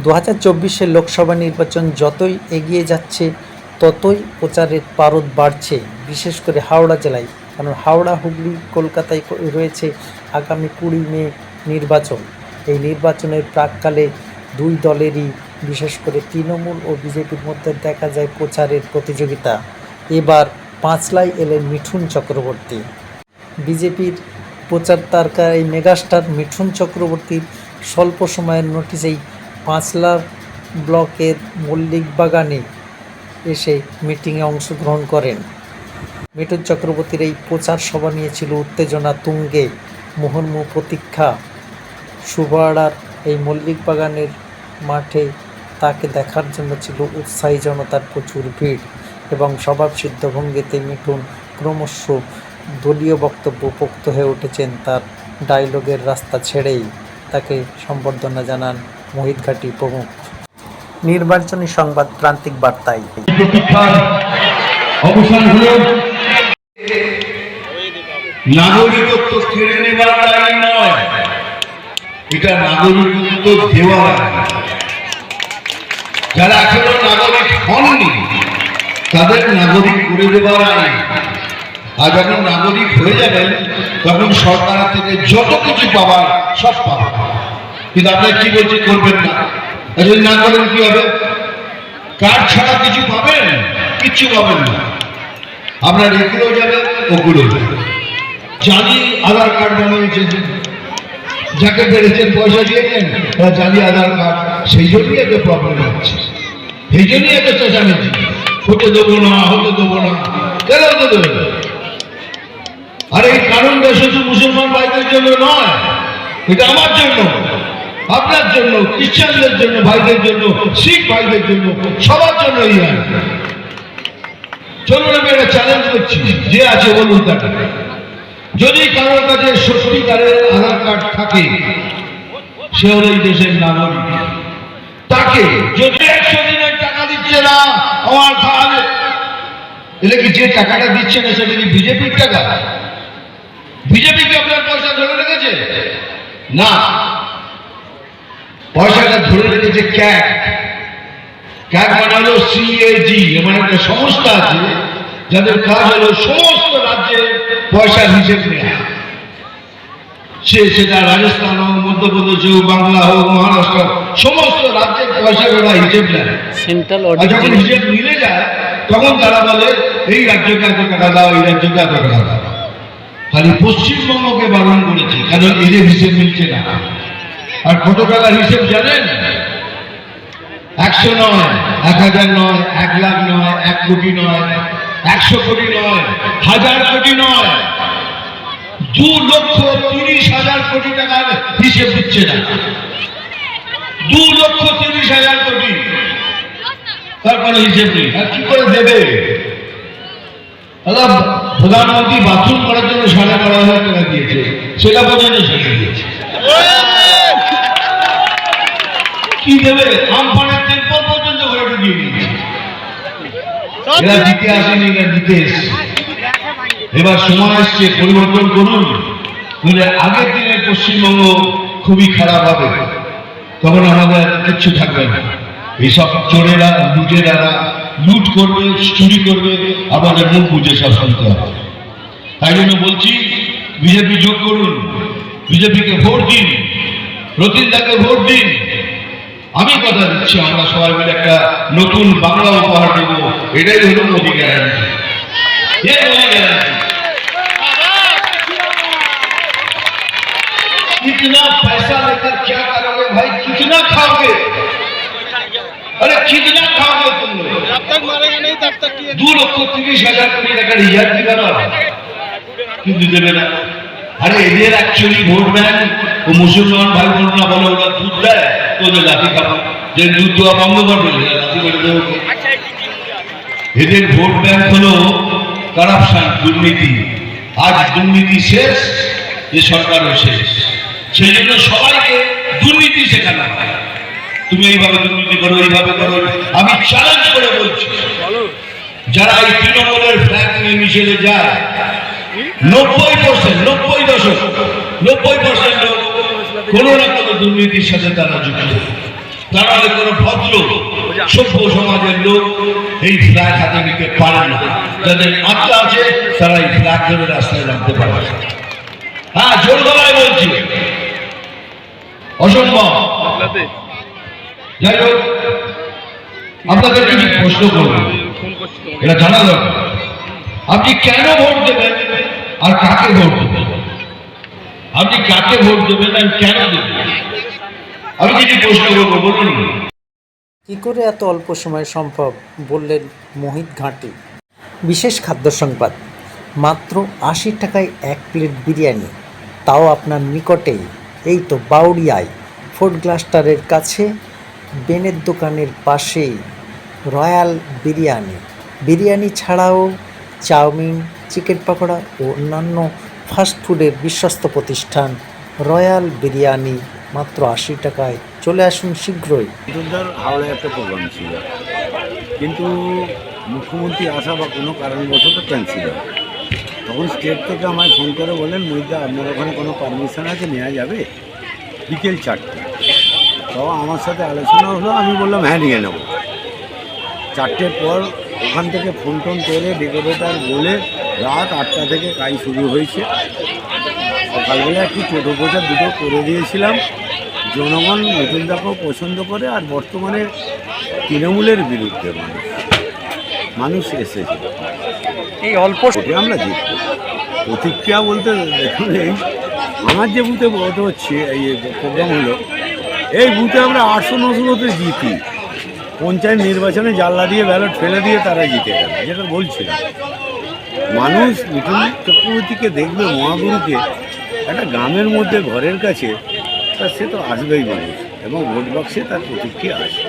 2024 লোকসভা নির্বাচন যতই এগিয়ে যাচ্ছে ততই প্রচারের পারদ বাড়ছে, বিশেষ করে হাওড়া জেলায়। কারণ হাওড়া, হুগলি, কলকাতায় রয়েছে আগামী 20 মে নির্বাচন। এই নির্বাচনের প্রাককালে দুই দলেরই, বিশেষ করে তৃণমূল ও বিজেপির মধ্যে দেখা যায় প্রচারের প্রতিযোগিতা। এবার পাঁচলায় এলেন মিঠুন চক্রবর্তী। বিজেপির প্রচার তারকা এই মেগাস্টার মিঠুন চক্রবর্তীর স্বল্প সময়ের নোটিশেই পাঁচলা ব্লকের মল্লিক বাগানে এসে মিটিংয়ে অংশগ্রহণ করেন। মিঠুন চক্রবর্তীর এই প্রচার সভা নিয়েছিল উত্তেজনা তুঙ্গে। মুহুর্মুহু প্রতীক্ষা। সুবাড়ার এই মল্লিক বাগানের মাঠে তাকে দেখার জন্য ছিল উৎসাহী জনতার প্রচুর ভিড়, এবং স্বভাবসিদ্ধ ভঙ্গিতে মিঠুন ক্রমশ দলীয় বক্তব্য পোক্ত হয়ে উঠেছেন। তার ডায়লগের রাস্তা ছেড়েই তাকে সম্বর্ধনা জানান মোহিত ঘাটি প্রমুখ। নির্বাচনী সংবাদ প্রান্তিক বার্তায়। অবসান হলো। নাগরিকত্ব কেড়ে নেবার আইন নয়, এটা নাগরিকত্ব দেওয়ার আইন। যারা এখনো নাগরিক হননি তাদের নাগরিক করে দেবার আইন। আর যখন নাগরিক হয়ে যাবেন তখন সরকার থেকে যত কিছু পাবার সব পাবেন। কিন্তু আপনারা কি বলছে করবেন না, যদি না করেন কি হবে? কার্ড ছাড়া কিছু পাবেন? কিচ্ছু পাবেন না। আপনার এগুলো যাবে, ওগুলো যাবে। জালি আধার কার্ড বানিয়েছেন, যাকে পেরেছেন পয়সা দিয়েছেন, তারা জালি আধার কার্ড। সেই জন্যই এত প্রবলেম হচ্ছে, সেই জন্যই এত চেঁচামেচি। হতে দেবো না, হতে দেবো না, কেন হতে দেবে? আর এই কারণটা শুধু মুসলমান ভাইদের জন্য নয়, এটা আমার জন্য, আপনার জন্য, খ্রিস্টানদের জন্য, ভাইদের জন্য, শিখ ভাইদের জন্য, সবার জন্য এই আইন। চলুন আমি একটা চ্যালেঞ্জ করছি, যে আছে বলুন তাকে, যদি কারোর কাছে সত্যিকারের আধার কার্ড থাকে, সে হল এই দেশের নাগরিক। তাকে যদি 100 দিনের টাকা দিচ্ছে না আমার, তাহলে এলে কি যে টাকাটা দিচ্ছে না সেটা কি বিজেপির টাকা? বিজেপি কি আপনার পয়সা ধরে রেখেছে? না, পয়সাটা ধরে রেখেছে ক্যাগ। ক্যাগ মানে হলো CAG, এমন একটা সংস্থা আছে যাদের কাজ হলো সমস্ত রাজ্যে পয়সার হিসেব নেওয়া। সেটা রাজস্থান হোক, মধ্যপ্রদেশ হোক, বাংলা হোক, মহারাষ্ট্র, সমস্ত রাজ্যের পয়সা ওরা হিসেব নেয়। আর যখন হিসেব মিলে যায় তখন তারা বলে এই রাজ্যকে এত টাকা দাও, এই রাজ্যকে এত টাকা দাও। খালি পশ্চিমবঙ্গকে বারণ করেছে, কারণ এদের হিসেব মিলছে না। আর কত টাকার হিসেব জানেন? 100 নয়, 1000 নয়, 1 লাখ নয়, 1 কোটি নয়, 100 কোটি নয়, 1000 কোটি নয়, 2,30,000 কোটি টাকার হিসেব দিচ্ছে না। 2,30,000 কোটি, তারপরে হিসেব নেই। আর কি করে দেবে? প্রধানমন্ত্রী বাথরুম করার জন্য 12,500 টাকা দিয়েছে, সেটা পর্যন্ত ছেড়ে দিয়েছে। কি দেবে? আমফানের তেল পর্যন্ত ঘরে ঢুকিয়ে দিয়েছে। এরা দিতে আসেনি, এরা দিতে এসছে। এবার সময় এসছে, পরিবর্তন করুন। আগের দিনে পশ্চিমবঙ্গ খুবই খারাপ হবে, তখন আমাদের কিচ্ছু থাকবে না। এইসব চোরেরা, লুটেরারা লুট করবে, চুরি করবে, আমাদের মুখ বুঝে সব শুনতে হবে। তাই জন্য বলছি, বিজেপি যোগ করুন, বিজেপিকে ভোট দিন, রতিনদাকে ভোট দিন। আমি কথা দিচ্ছি, আমরা সবাই মিলে একটা নতুন বাংলা উপহার দেব। এটাই হলো মোদী গ্যারান্টি। कितना पैसा लेकर क्या करोगे भाई? कितना खाओगे? अरे कितना खाओगे तुम लोग? जब तक मारेगा नहीं तब तक 2,30,000 कोटी টাকা রিজার্ভ দিবেন কিন্তু দেবে না। আরে এদের অ্যাকচুয়ালি ভোট ব্যাংক ও মুসলমান ভাই বোনরা বলে ওরা দুধ দেয়, তোদের লাঠি খাবো। যে দুধ দেওয়া বন্ধ করবে, লাঠি করে দেবো। এদের ভোট ব্যাংক হলো কারাপশন, দুর্নীতি। আজ দুর্নীতি শেষ, যে সরকারও শেষ। সেই জন্য সবাইকে দুর্নীতি শেখানো হয়। তুমি এইভাবে দুর্নীতি করো, এইভাবে করো। আমি চ্যালেঞ্জ করে বলছি, যারা এই তৃণমূলের ফ্ল্যাগ নিয়ে মিছিলে যায়, 90% লোক কোনো না কোনো দুর্নীতির সাথে তারা যুক্ত। তারা কোনো ভদ্র সভ্য সমাজের লোক এই ফ্ল্যাগ হাতে নিতে পারে না। যাদের আত্মা আছে তারা এই ফ্ল্যাগ ধরে রাস্তায় নামতে পারে। হ্যাঁ, জোর গলায় বলছি, অসম্ভব। যাই হোক, আপনাদের কিছু প্রশ্ন করবো, এটা জানা দরকার। আপনি কেন ভোট দেবেন আর কাকে ভোট দেবেন? আপনি কাকে ভোট দেবেন আর কেন দেবেন? আমি কিছু প্রশ্ন করবো, বলুন। কি করে এত অল্প সময় সম্ভব, বললেন মোহিত ঘাঁটি। বিশেষ খাদ্য সংবাদ, মাত্র ৮০ টাকায় ১ প্লেট বিরিয়ানি, তাও আপনার নিকটেই। এই তো বাউরিয়ায় ফোর্ট গ্লাস্টারের কাছে বেনের দোকানের পাশেই রয়্যাল বিরিয়ানি। বিরিয়ানি ছাড়াও চাউমিন, চিকেন পকোড়া ও অন্যান্য ফাস্টফুডের বিশ্বস্ত প্রতিষ্ঠান রয়্যাল বিরিয়ানি, মাত্র ৮০ টাকায়। চলে আসুন শীঘ্রই। হাওড়ায় একটা প্রোগ্রাম ছিল, কিন্তু মুখ্যমন্ত্রী আসা বা কোনো কারণবশত ক্যান্সেল হয়। তখন স্টেট থেকে আমায় ফোন করে বলেন, মহিদা আপনার ওখানে কোনো পারমিশন আছে, নেওয়া যাবে বিকেল 4টে। তো আমার সাথে আলোচনা হলো, আমি বললাম হ্যাঁ নিয়ে নেবো। 4টের পর ওখান থেকে ফোন টোন করে ডেকোরেটার বলে রাত 8টা থেকে কাজ শুরু হয়েছে। সকালবেলা একটু ছোটো প্রচার দুটো করে দিয়েছিলাম। জনগণ নতুনটাকেও পছন্দ করে, আর বর্তমানে তৃণমূলের বিরুদ্ধে মানুষ এসেছে। এই অল্প আমরা জিতব। প্রতিক্রিয়া বলতে দেখুন, এই আমার যে বুথে ভোট হচ্ছে, এই প্রোগ্রাম হলো, এই বুথে আমরা 800-900 জিতি। পঞ্চায়েত নির্বাচনে জানলা দিয়ে ব্যালট ফেলে দিয়ে তারা জিতে গেল, যেটা বলছিলাম। মানুষ মিঠুন চক্রবর্তীকে দেখবে, মহাগুরুকে একটা গ্রামের মধ্যে ঘরের কাছে, তা সে তো আসবেই মানুষ, এবং ভোট বাক্সে তার প্রতিক্রিয়া আসে।